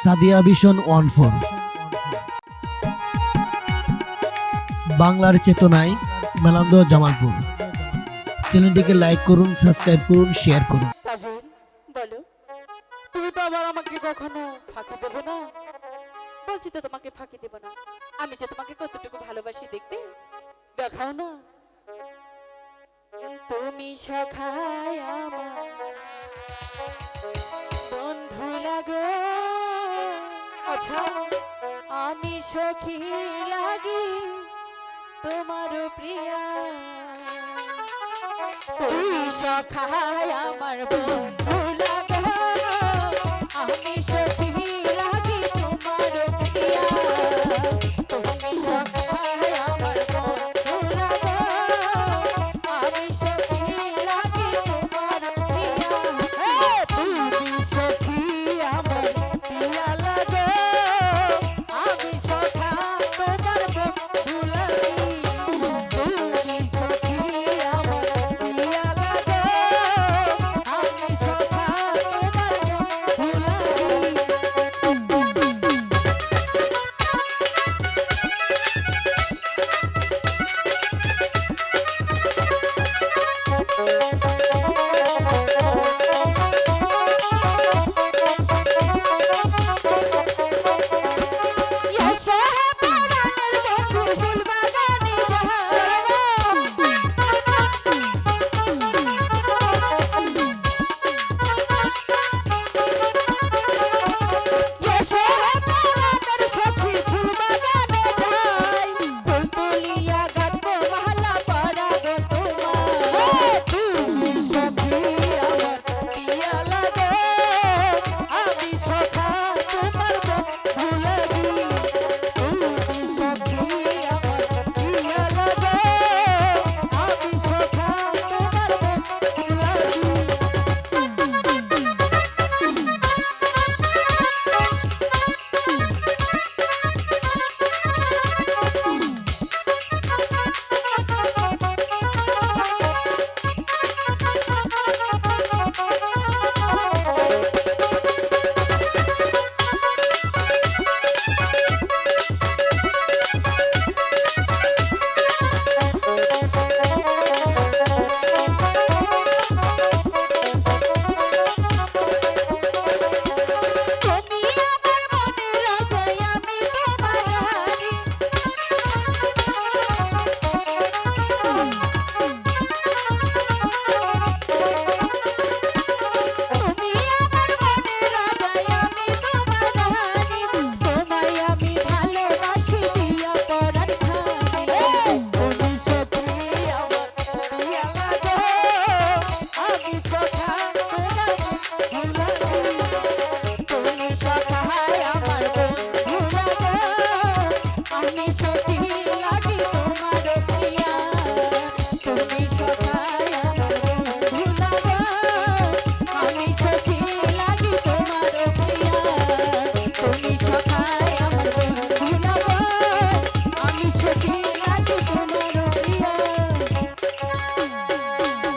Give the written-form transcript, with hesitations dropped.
Sadia vision 14 বাংলার চেতনায় মেলান্দ জামালপুর। চ্যানেলটিকে লাইক করুন, সাবস্ক্রাইব করুন, শেয়ার করুন। কাজল বলো, তুমি তো আবার আমাকে কখনো ফাঁকি দেবে না? বলছি তো তোমাকে ফাঁকি দেব না। আমি যে তোমাকে কতটুকু ভালোবাসি দেখবে, দেখাও না। তুমি সখায় আমার বন্ধু লাগো, আচ্ছা আমি সখী লাগি তোমারও প্রিয়া। তুমি সখায় আমার বন্ধু লাগো, আমি সখী